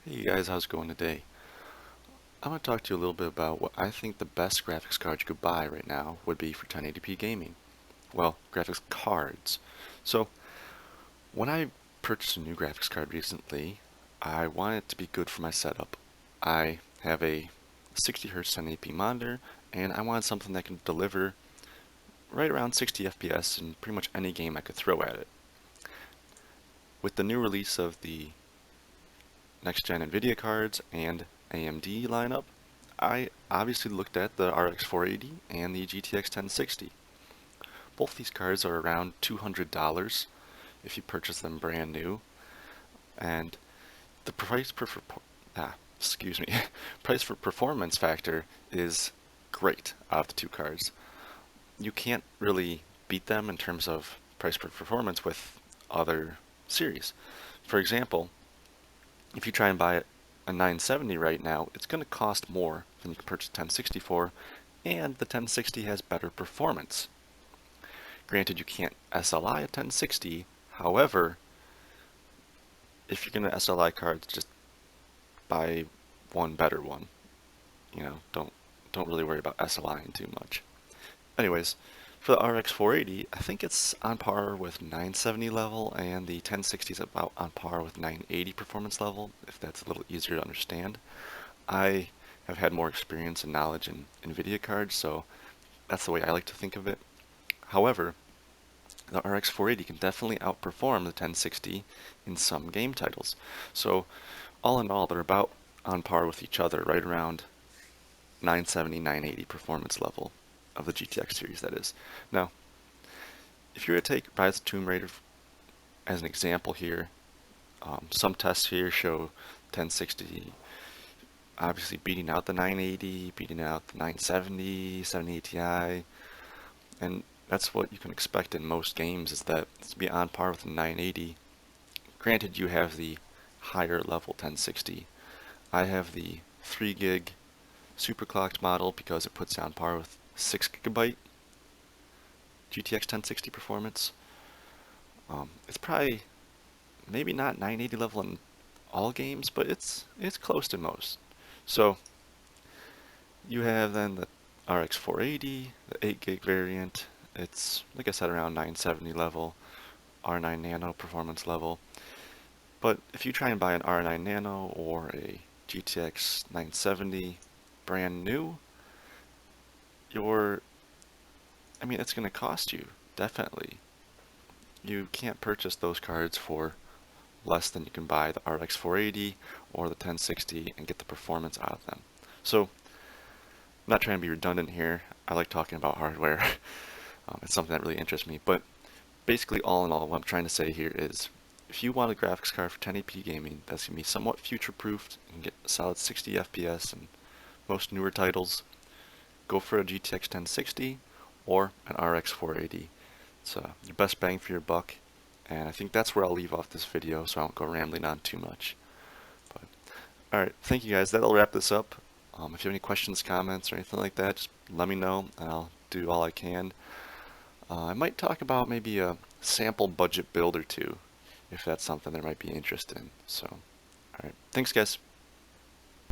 Hey you guys, how's it going today? I'm going to talk to you a little bit about what I think the best graphics card you could buy right now would be for 1080p gaming. Well, graphics cards. So, when I purchased a new graphics card recently, I want it to be good for my setup. I have a 60 Hz 1080p monitor, and I wanted something that can deliver right around 60 FPS in pretty much any game I could throw at it. With the new release of the next-gen NVIDIA cards and AMD lineup, I obviously looked at the RX 480 and the GTX 1060. Both these cards are around $200 if you purchase them brand new, and the excuse me, price for performance factor is great out of the two cards. You can't really beat them in terms of price per performance with other series. For example, if you try and buy a 970 right now, it's going to cost more than you can purchase 1060 for, and the 1060 has better performance. Granted, you can't SLI a 1060, however, if you're going to SLI cards, just buy one better one. Don't really worry about SLIing too much. Anyways, for the RX 480, I think it's on par with 970 level, and the 1060 is about on par with 980 performance level, if that's a little easier to understand. I have had more experience and knowledge in NVIDIA cards, so that's the way I like to think of it. However, the RX 480 can definitely outperform the 1060 in some game titles. So, all in all, they're about on par with each other, right around 970, 980 performance level of the GTX series, that is. Now, if you were to take Rise of Tomb Raider as an example here, some tests here show 1060 obviously beating out the 980, beating out the 970, 70 Ti, and that's what you can expect in most games, is that it's to be on par with the 980. Granted, you have the higher level 1060. I have the 3 gig superclocked model because it puts on par with 6 gigabyte GTX 1060 performance. It's probably maybe not 980 level in all games, but it's close to most. So you have then the RX 480, the 8 gig variant. It's, like I said, around 970 level, R9 Nano performance level. But if you try and buy an R9 Nano or a GTX 970 brand new, it's going to cost you, definitely. You can't purchase those cards for less than you can buy the RX 480 or the 1060 and get the performance out of them. So, I'm not trying to be redundant here. I like talking about hardware. It's something that really interests me. But basically, all in all, what I'm trying to say here is, if you want a graphics card for 1080p gaming that's going to be somewhat future-proofed and get a solid 60 FPS and most newer titles, go for a GTX 1060 or an RX 480. It's your best bang for your buck, and I think that's where I'll leave off this video so I won't go rambling on too much. But alright, thank you guys. That'll wrap this up. If you have any questions, comments, or anything like that, just let me know and I'll do all I can. I might talk about maybe a sample budget build or two, if that's something there might be interest in. So, alright, thanks guys.